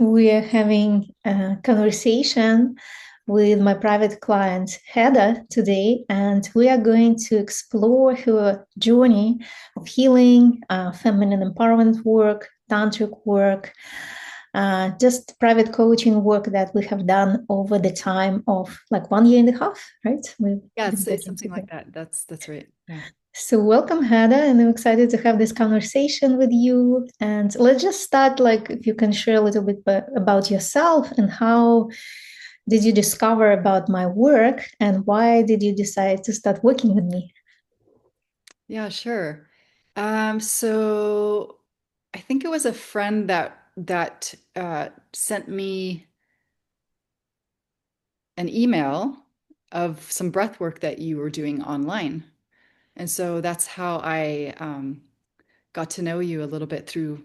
We are having a conversation with my private client Hedda today, and we are going to explore her journey of healing, feminine empowerment work, tantric work, just private coaching work that we have done over the time of like 1 year and a half, right? We've Yeah, been it's working something like together. that. That's right. Yeah. So welcome, Hedda, and I'm excited to have this conversation with you. And let's just start, like, if you can share a little bit about yourself and how did you discover about my work and why did you decide to start working with me? Yeah, sure. So I think it was a friend that sent me an email of some breath work that you were doing online. And so that's how I got to know you a little bit through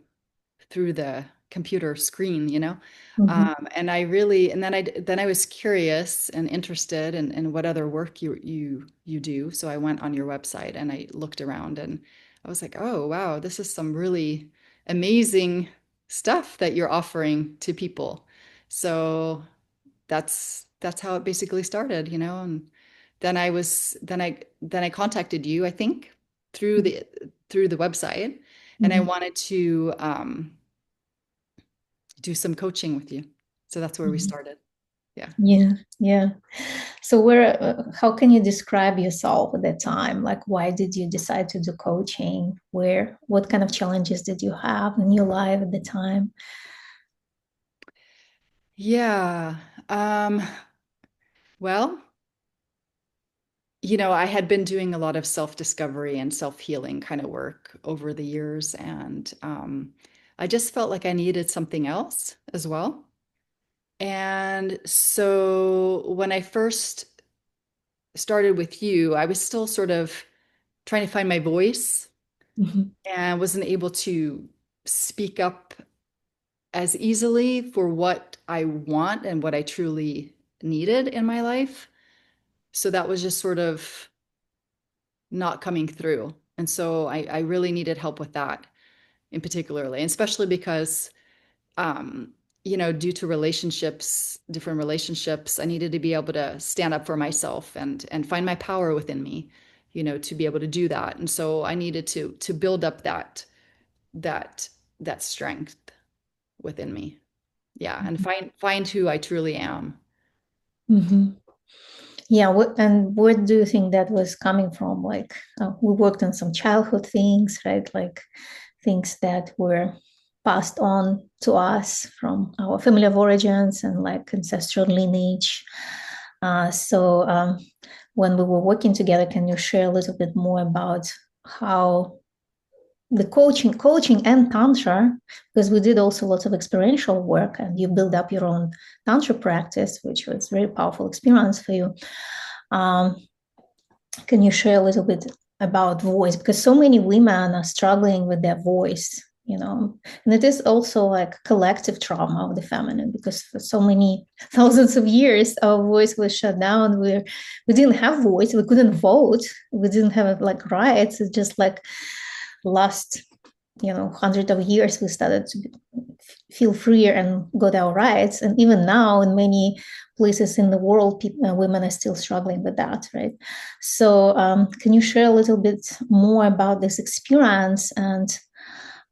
the computer screen, you know. Mhm. And I really, and then I was curious and interested in what other work you do. So I went on your website and I looked around and I was like, oh wow, this is some really amazing stuff that you're offering to people. So that's how it basically started, you know. And then I contacted you, I think, through the website, and I Mhm. wanted to do some coaching with you. So that's where we Mhm. started. Yeah. Yeah, yeah. So how can you describe yourself at that time? Like, why did you decide to do coaching? What kind of challenges did you have in your life at the time? Yeah. Um, well, I had been doing a lot of self-discovery and self-healing kind of work over the years, and I just felt like I needed something else as well. And so when I first started with you, I was still sort of trying to find my voice Mhm. and wasn't able to speak up as easily for what I want and what I truly needed in my life. So that was just sort of not coming through. And so I really needed help with that in particularly, and especially because, um, due to different relationships, I needed to be able to stand up for myself and find my power within me, to be able to do that. And so I needed to build up that that strength within me. Yeah, and find who I truly am. Mhm. Yeah, and where do you think that was coming from? Like, we worked on some childhood things, right? Like things that were passed on to us from our family of origins and like ancestral lineage. So, when we were working together, can you share a little bit more about how the coaching and tantra, because we did also lots of experiential work and you build up your own tantra practice, which was a very powerful experience for you. um, can you share a little bit about voice, because so many women are struggling with their voice, and it is also like collective trauma of the feminine, because for so many thousands of years our voice was shut down. We didn't have voice, we couldn't vote, we didn't have like rights. It's just like last hundred of years we started to feel freer and got our rights, and even now in many places in the world women are still struggling with that, right? So, can you share a little bit more about this experience, and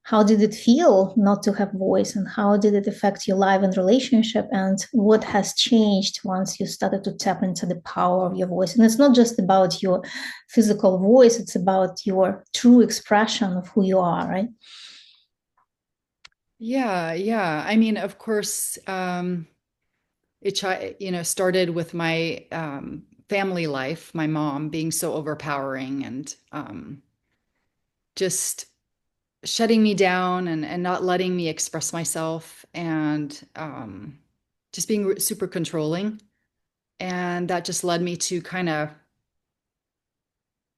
how did it feel not to have voice, and how did it affect your life and relationship, and what has changed once you started to tap into the power of your voice? And it's not just about your physical voice, it's about your true expression of who you are, right? Yeah, yeah. I mean, of course, started with my family life, my mom being so overpowering and just shutting me down and not letting me express myself and just being super controlling. And that just led me to kind of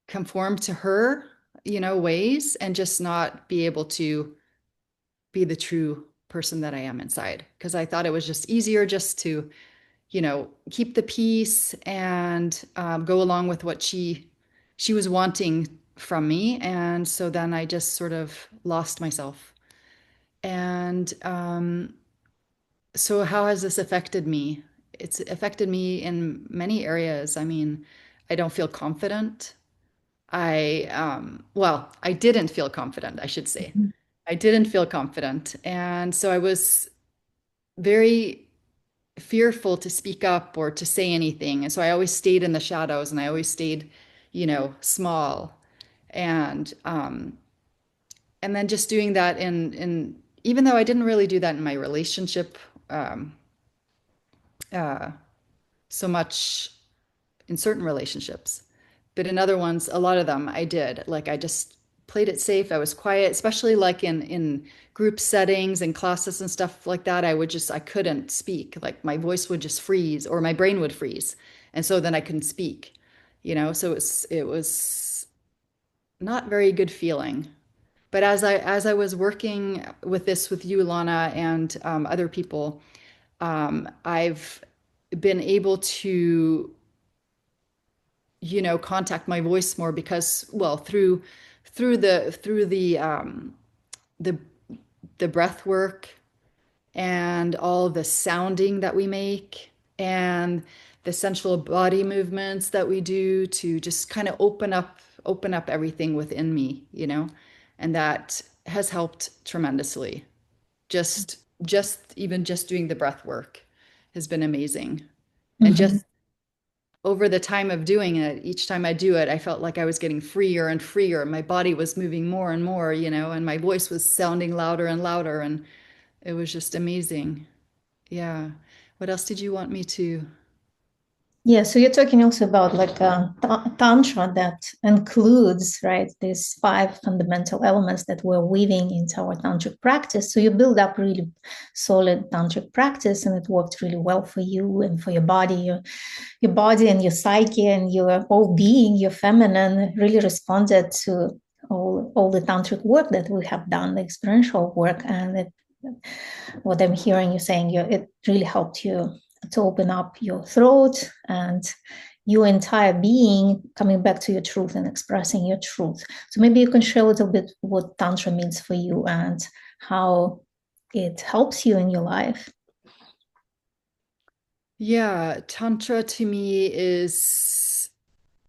conform to her, ways and just not be able to be the true person that I am inside. Because I thought it was just easier just to, keep the peace and go along with what she was wanting from me. And so then I just sort of lost myself. And So how has this affected me? It's affected me in many areas. I mean, I don't feel confident. Well, I didn't feel confident, I should say. Mhm. I didn't feel confident. And so I was very fearful to speak up or to say anything. And so I always stayed in the shadows and I always stayed, small. And and then just doing that in even though I didn't really do that in my relationship um, uh, so much in certain relationships, but in other ones, a lot of them I did. Like I just played it safe. I was quiet, especially like in group settings and classes and stuff like that. I couldn't speak. Like my voice would just freeze or my brain would freeze. And so then I couldn't speak, so it was not very good feeling. But as I was working with this with you, Lana, and other people, I've been able to, contact my voice more because, well, through the the breath work and all the sounding that we make and the sensual body movements that we do to just kind of open up everything within me, and that has helped tremendously. Just doing the breath work has been amazing. And Mhm. just over the time of doing it, each time I do it, I felt like I was getting freer and freer. My body was moving more and more, and my voice was sounding louder and louder. And it was just amazing. Yeah. What else did you want me to? Yeah, so you're talking also about like tantra that includes, right, these five fundamental elements that we're weaving into our tantric practice. So you build up really solid tantric practice, and it worked really well for you and for your body and your psyche and your whole being, your feminine, really responded to all the tantric work that we have done, the experiential work, and what I'm hearing you saying, it really helped you to open up your throat and your entire being coming back to your truth and expressing your truth. So maybe you can share a little bit what Tantra means for you and how it helps you in your life. Yeah, Tantra to me is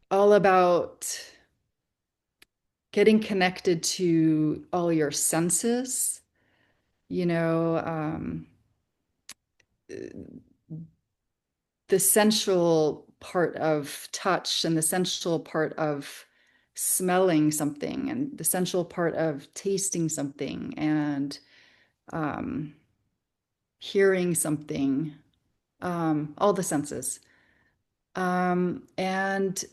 all about getting connected to all your senses, you know, the sensual part of touch and the sensual part of smelling something and the sensual part of tasting something and um, hearing something, all the senses. And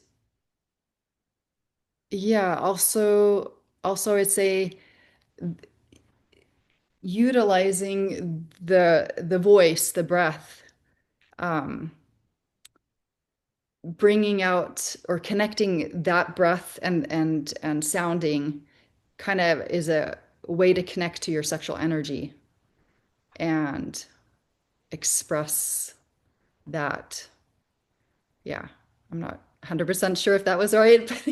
yeah, also I'd say utilizing the voice, the breath, um, bringing out or connecting that breath and sounding kind of is a way to connect to your sexual energy and express that. Yeah, I'm not 100% sure if that was right, but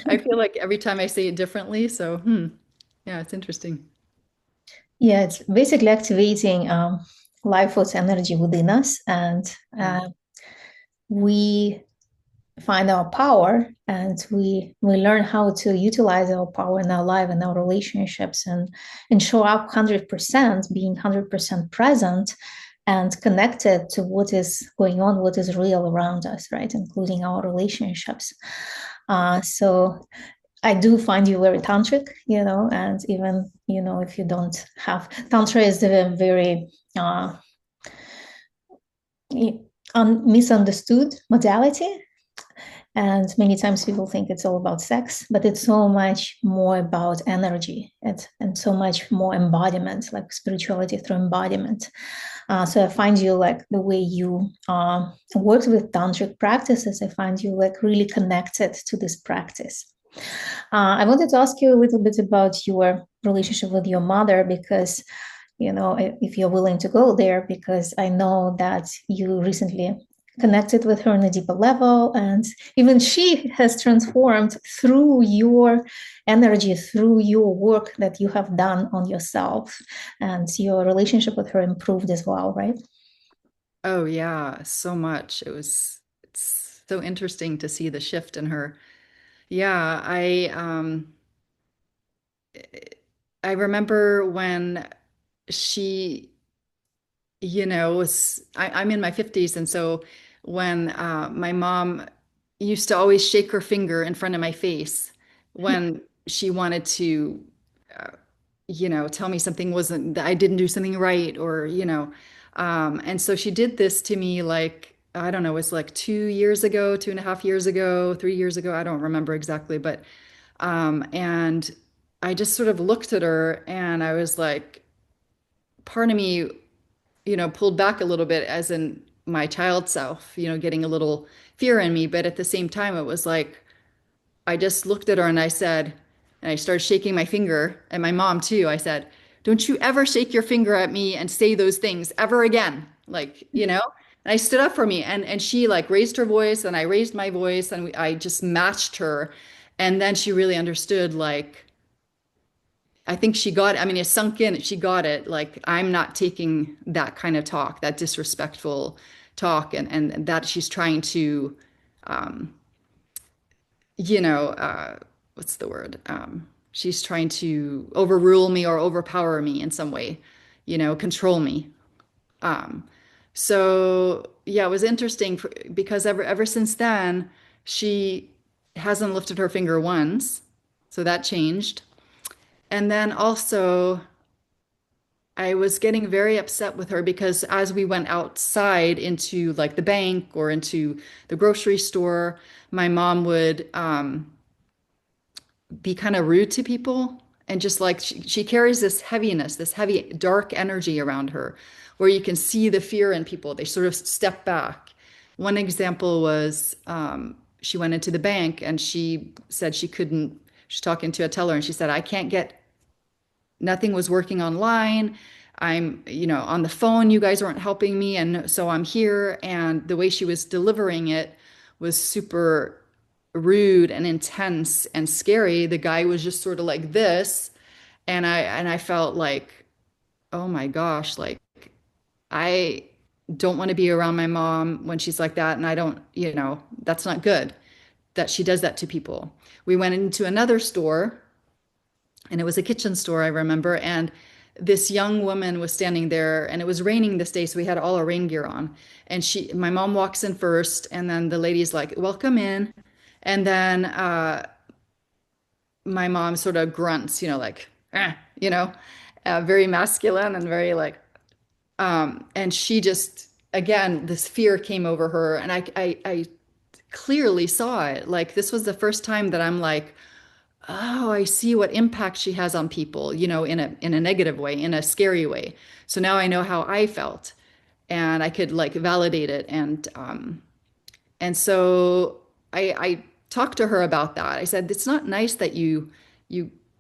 I feel like every time I say it differently. So, yeah, it's interesting. Yeah, it's basically activating life force energy within us, and Yeah. we find our power, and we learn how to utilize our power in our life and our relationships, and show up 100%, being 100% present and connected to what is going on, what is real around us, right, including our relationships. So I do find you very tantric, and even, if you don't have, tantra is a very misunderstood modality. And many times people think it's all about sex, but it's so much more about energy, and so much more embodiment, like spirituality through embodiment. So I find you, like, the way you work with tantric practices, I find you like really connected to this practice. I wanted to ask you a little bit about your relationship with your mother, because, if you're willing to go there, because I know that you recently connected with her on a deeper level. And even she has transformed through your energy, through your work that you have done on yourself. And your relationship with her improved as well, right? Oh yeah, so much. It's so interesting to see the shift in her. Yeah, I remember when she, I'm in my 50s, and so when my mom used to always shake her finger in front of my face when she wanted to uh, tell me something wasn't, that I didn't do something right, or, and so she did this to me like, I don't know, it was like 2 years ago, 2.5 years ago, 3 years ago. I don't remember exactly, but, and I just sort of looked at her and I was like, part of me, pulled back a little bit as in my child self, getting a little fear in me. But at the same time, it was like, I just looked at her and I said, and I started shaking my finger, and my mom too. I said, "Don't you ever shake your finger at me and say those things ever again." Like, And I stood up for me, and she like raised her voice, and I raised my voice, and I just matched her. And then she really understood, like, I think she got it. I mean, it sunk in. She got it. Like, I'm not taking that kind of talk, that disrespectful talk, and that she's trying to, um, you know, what's the word? She's trying to overrule me or overpower me in some way, control me. Um, so yeah, it was interesting because ever since then, she hasn't lifted her finger once. So that changed. And then also, I was getting very upset with her because as we went outside into like the bank or into the grocery store, my mom would be kind of rude to people. And just like she carries this heaviness, this heavy, dark energy around her, where you can see the fear in people. They sort of step back. One example was she went into the bank and she said she couldn't, she's talking to a teller and she said, I can't get, nothing was working online. I'm, on the phone, you guys weren't helping me. And so I'm here. And the way she was delivering it was super rude and intense and scary. The guy was just sort of like this. And I felt like, oh my gosh, like I don't want to be around my mom when she's like that. And I don't, that's not good that she does that to people. We went into another store and it was a kitchen store, I remember. And this young woman was standing there, and it was raining this day, so we had all our rain gear on. And my mom walks in first, and then the lady's like, "Welcome in," and then my mom sort of grunts, like, very masculine and very like, and she just again this fear came over her, and I clearly saw it. Like this was the first time that I'm like, oh, I see what impact she has on people, in a negative way, in a scary way. So now I know how I felt, and I could like validate it. And so I talked to her about that. I said, it's not nice that you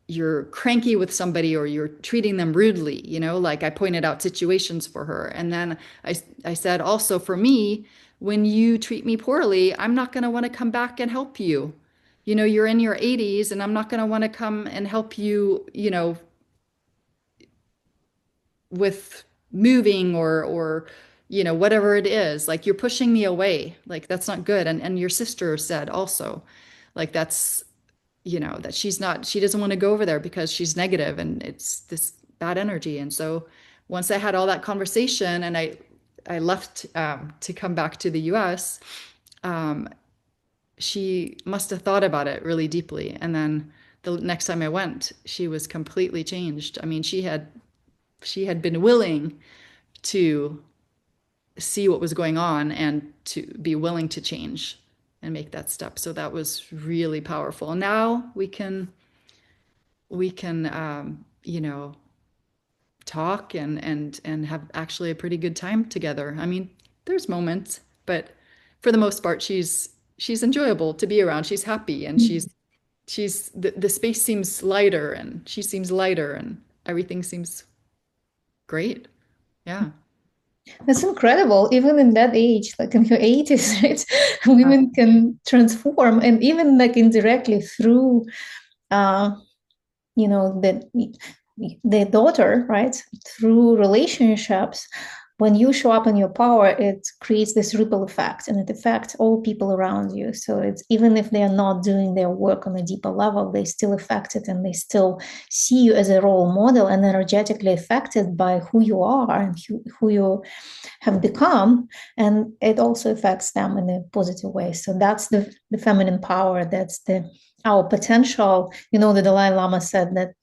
you're cranky with somebody or you're treating them rudely, like I pointed out situations for her. And then I said also for me, when you treat me poorly, I'm not going to want to come back and help you. You're in your 80s and I'm not going to want to come and help you, with moving or whatever it is. Like you're pushing me away. Like that's not good. And your sister said also, like that's, that she doesn't want to go over there because she's negative and it's this bad energy. And so once I had all that conversation and I left to come back to the US, um, she must have thought about it really deeply. And then the next time I went, she was completely changed. I mean, she had been willing to see what was going on and to be willing to change and make that step. So that was really powerful. Now we can talk and have actually a pretty good time together. I mean, there's moments, but for the most part, she's enjoyable to be around. She's happy and she's the space seems lighter and she seems lighter and everything seems great. Yeah. That's incredible. Even in that age, like in your 80s, right? Uh, Women can transform, and even like indirectly through uh, the daughter, right, through relationships. When you show up in your power, it creates this ripple effect, and it affects all people around you. So it's, even if they are not doing their work on a deeper level, they still affect it, and they still see you as a role model and energetically affected by who you are and who you have become. And it also affects them in a positive way. So that's the feminine power. That's the our potential. The Dalai Lama said that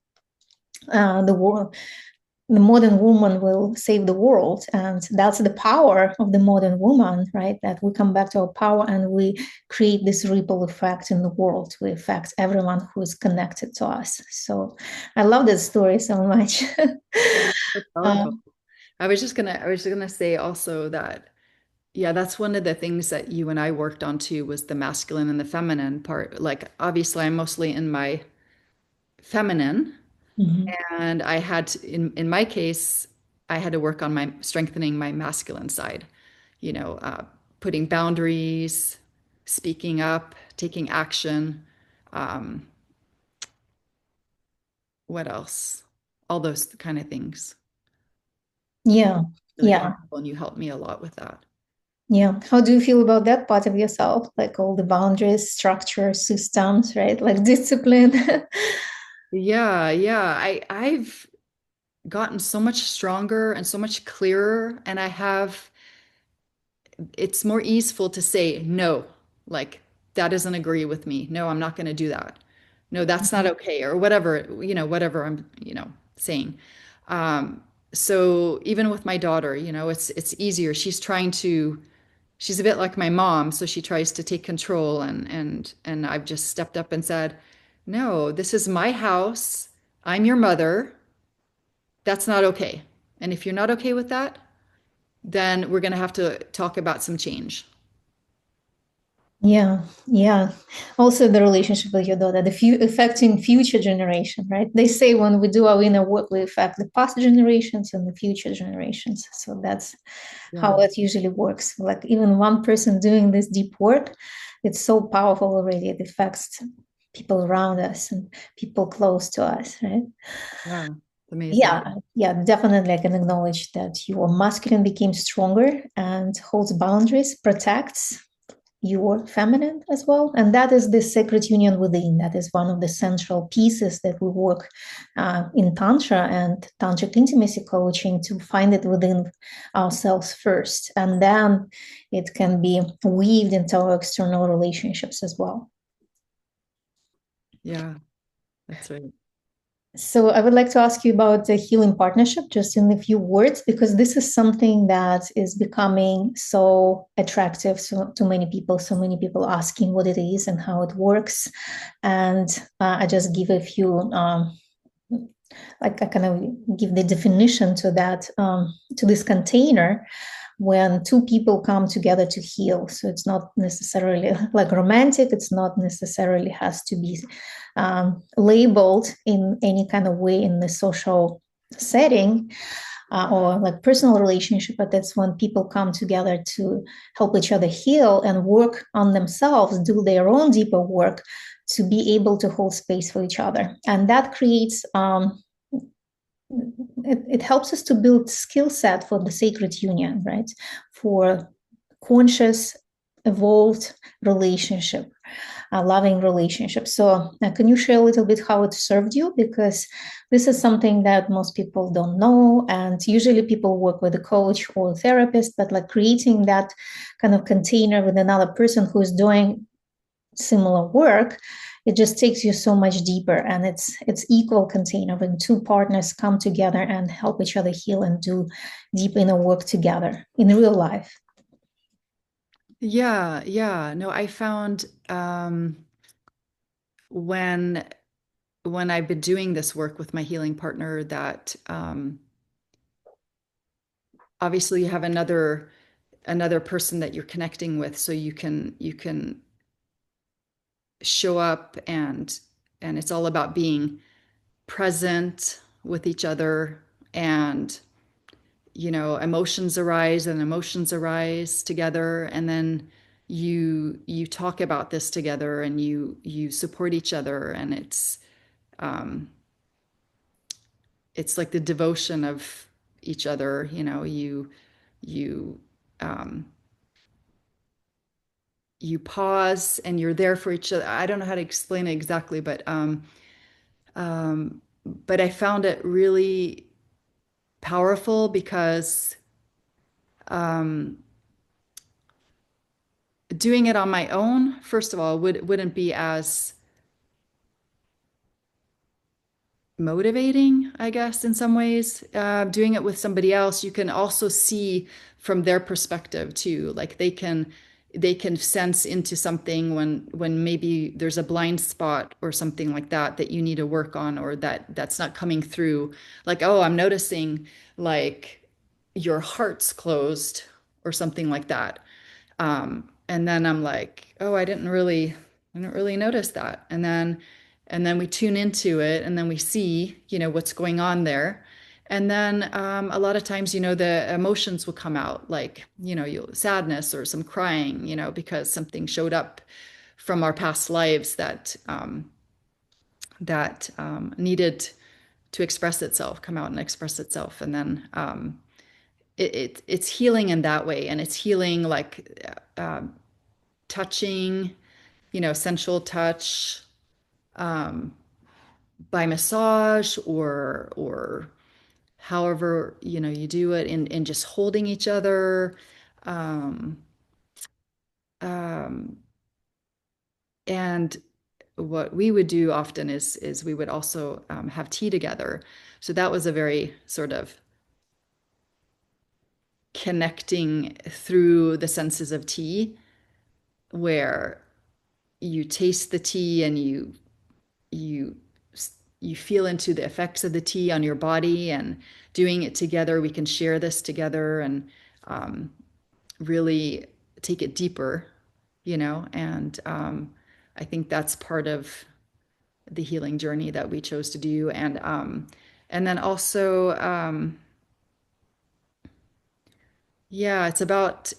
the modern woman will save the world, and that's the power of the modern woman, right? That we come back to our power and we create this ripple effect in the world. We affect everyone who is connected to us. So I love this story so much. yeah, that's powerful. um, I was just gonna say also that, yeah, that's one of the things that you and I worked on too, was the masculine and the feminine part. Like, obviously, I'm mostly in my feminine, mhm. and in my case, I had to work on my strengthening my masculine side, you know, putting boundaries, speaking up, taking action. Um, what else? All those kind of things. Yeah, Really yeah, powerful, and you helped me a lot with that. yeah. How do you feel about that part of yourself? Like all the boundaries, structure, systems, right? Like discipline. Yeah, yeah. I've gotten so much stronger and so much clearer, and it's more easeful to say no, like, that doesn't agree with me. No, I'm not going to do that. No, that's not okay, or whatever, whatever I'm, saying. Um, so even with my daughter, it's easier. She's a bit like my mom, so she tries to take control, and I've just stepped up and said, "No, this is my house. I'm your mother. That's not okay. And if you're not okay with that, then we're going to have to talk about some change." Yeah, yeah. Also, the relationship with your daughter, affecting future generation, right? They say when we do our inner work, we affect the past generations and the future generations. So that's how Yeah. it usually works. Like even one person doing this deep work, it's so powerful already. It affects people around us and people close to us, right? Yeah. It's amazing. Yeah, yeah, definitely. I can acknowledge that your masculine became stronger and holds boundaries, protects your feminine as well. And that is the sacred union within. That is one of the central pieces that we work in Tantra and Tantric intimacy coaching, to find it within ourselves first. And then it can be weaved into our external relationships as well. Yeah, that's right. So I would like to ask you about the healing partnership, just in a few words, because this is something that is becoming so attractive to many people. So many people asking what it is and how it works, and I just give a few, like I kind of give the definition to that, to this container. When two people come together to heal, so it's not necessarily like romantic, it's not necessarily has to be labeled in any kind of way in the social setting, or like personal relationship, but that's when people come together to help each other heal and work on themselves, do their own deeper work, to be able to hold space for each other. And that creates, it helps us to build skill set for the sacred union, right? For conscious, evolved relationship, a loving relationship. So can you share a little bit how it served you? Because this is something that most people don't know. And usually people work with a coach or a therapist, but like creating that kind of container with another person who is doing similar work, it just takes you so much deeper, and it's equal container when two partners come together and help each other heal and do deep inner work together in real life. Yeah, yeah. No, I found when I've been doing this work with my healing partner that obviously you have another person that you're connecting with, so you can show up, and it's all about being present with each other, and emotions arise and emotions arise together, and then you talk about this together, and you support each other, and um, it's like the devotion of each other. You um, you pause and you're there for each other. I don't know how to explain it exactly, but I found it really powerful because um, doing it on my own, first of all, wouldn't be as motivating, I guess, in some ways. Doing it with somebody else, you can also see from their perspective too. Like they can sense into something when maybe there's a blind spot or something like that that you need to work on, or that's not coming through. Like, oh, I'm noticing like your heart's closed or something like that. And then I'm like, oh, I didn't really notice that. And then we tune into it, and then we see, what's going on there. And then a lot of times, the emotions will come out, like, sadness or some crying, because something showed up from our past lives that needed to express itself, come out and express itself. And then it's healing in that way, and it's healing like touching, sensual touch, um, by massage or however, you do it in just holding each other. Um, um, and what we would do often is we would also have tea together. So that was a very sort of connecting through the senses of tea, where you taste the tea and you you feel into the effects of the tea on your body, and doing it together, we can share this together and um, really take it deeper, and I think that's part of the healing journey that we chose to do. And then also yeah, it's about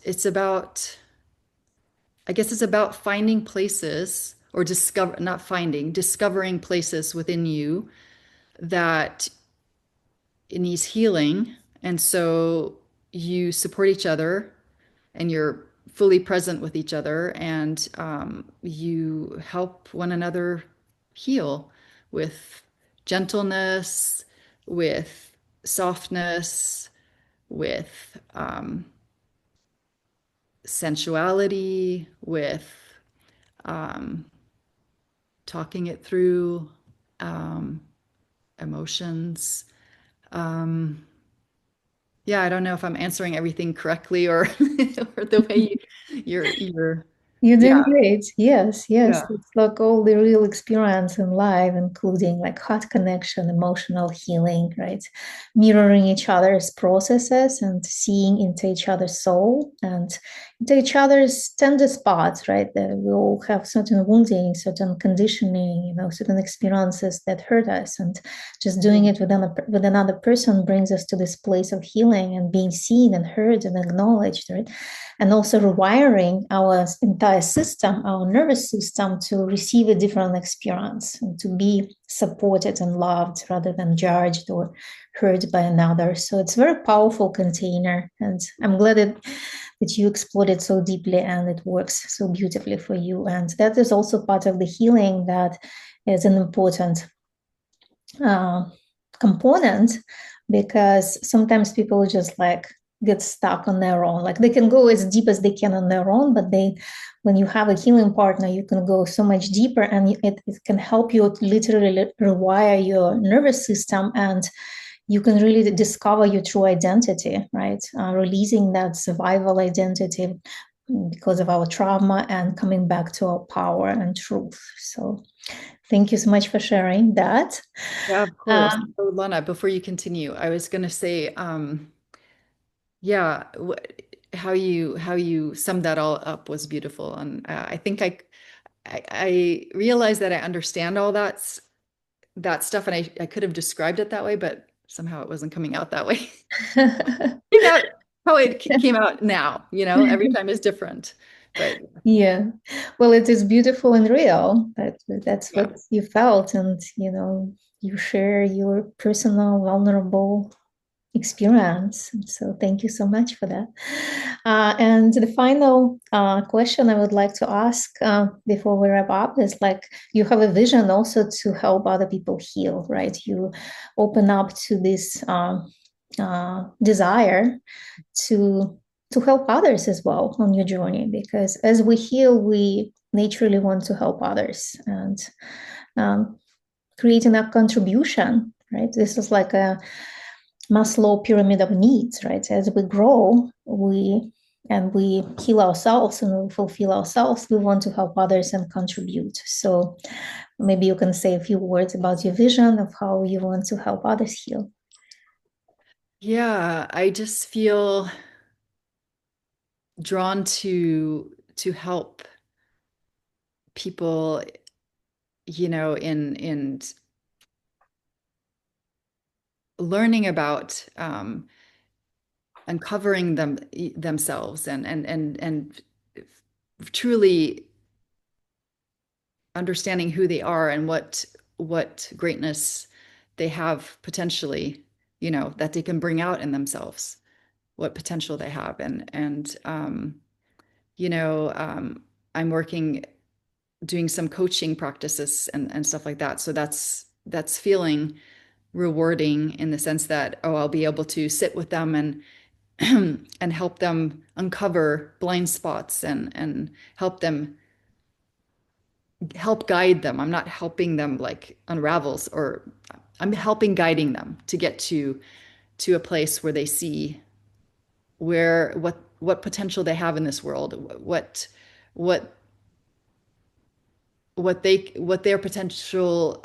I guess it's about finding places, or not finding, discovering places within you that it needs healing. And so you support each other, and you're fully present with each other, and you help one another heal with gentleness, with softness, with sensuality, with um, talking it through, um, emotions. Um, Yeah, I don't know if I'm answering everything correctly, or or the way you're You're yeah, doing great. Yes, yes. yeah. It's like all the real experience in life, including like heart connection, emotional healing, right? Mirroring each other's processes and seeing into each other's soul and into each other's tender spots, right? That we all have certain wounding, certain conditioning, certain experiences that hurt us. And just doing Mm. it with another person brings us to this place of healing and being seen and heard and acknowledged, right? And also rewiring our entire system, our nervous system, to receive a different experience and to be supported and loved rather than judged or hurt by another. So it's a very powerful container. And I'm glad that you explored it so deeply and it works so beautifully for you. And that is also part of the healing that is an important uh, component, because sometimes people just like get stuck on their own. Like they can go as deep as they can on their own, but when you have a healing partner, you can go so much deeper, and it can help you literally rewire your nervous system, and you can really discover your true identity, right? Releasing that survival identity because of our trauma and coming back to our power and truth. So thank you so much for sharing that. Yeah, of course. Um, So, Lana, before you continue, I was going to say, yeah, how you summed that all up was beautiful, and I think I realized that I understand all that stuff, and I could have described it that way, but somehow it wasn't coming out that way. out how it came out now, every time is different. But Yeah. Well, it is beautiful and real. That's yeah. what you felt, and you share your personal, vulnerable experience. So thank you so much for that. And the final question I would like to ask before we wrap up is like you have a vision also to help other people heal, right? You open up to this desire to help others as well on your journey, because as we heal, we naturally want to help others and um, creating a contribution, right? This is like a Maslow pyramid of needs, right? As we grow, we heal ourselves and we fulfill ourselves, we want to help others and contribute. So maybe you can say a few words about your vision of how you want to help others heal. Yeah, I just feel drawn to help people, in learning about uncovering themselves and truly understanding who they are and what greatness they have potentially, that they can bring out in themselves, what potential they have. And you know, I'm working doing some coaching practices and stuff like that. So that's feeling rewarding in the sense that, oh, I'll be able to sit with them and and help them uncover blind spots and help guide them. I'm not helping them like unravels, or I'm helping guiding them to get to a place where they see where what potential they have in this world, what what their potential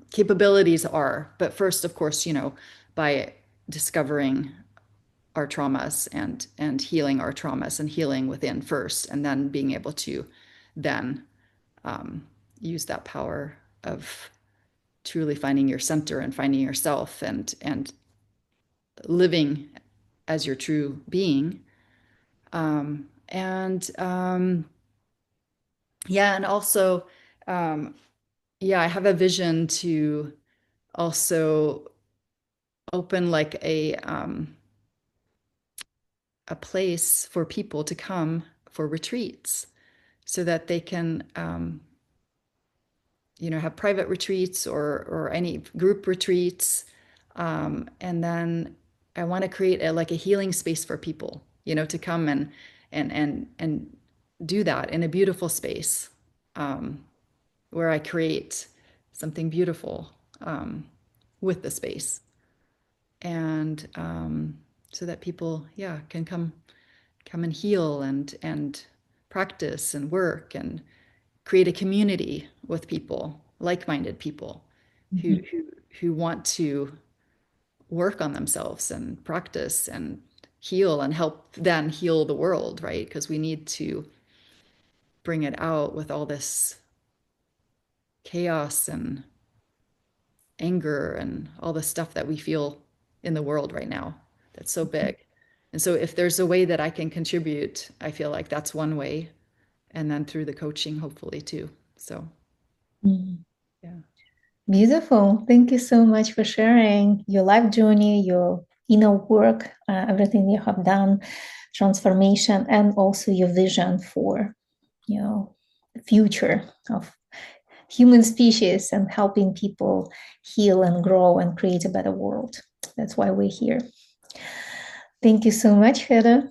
capabilities are. But first, of course, by discovering our traumas and healing our traumas and healing within first, and then being able to then use that power of truly finding your center and finding yourself and living as your true being. And yeah, and also yeah, I have a vision to also open like a place for people to come for retreats so that they can have private retreats or any group retreats. And then I want to create like a healing space for people, to come and do that in a beautiful space, where I create something beautiful with the space. And so that people, yeah, can come and heal and practice and work and create a community with people, like-minded people who Mhm. who who want to work on themselves and practice and heal and help then heal the world, right? Because we need to bring it out with all this chaos and anger and all the stuff that we feel in the world right now that's so big. And so if there's a way that I can contribute, I feel like that's one way. And then through the coaching, hopefully too. So Mhm. yeah. Beautiful. Thank you so much for sharing your life journey, your inner work, everything you have done, transformation, and also your vision for, the future of human species and helping people heal and grow and create a better world. That's why we're here. Thank you so much, Hedda.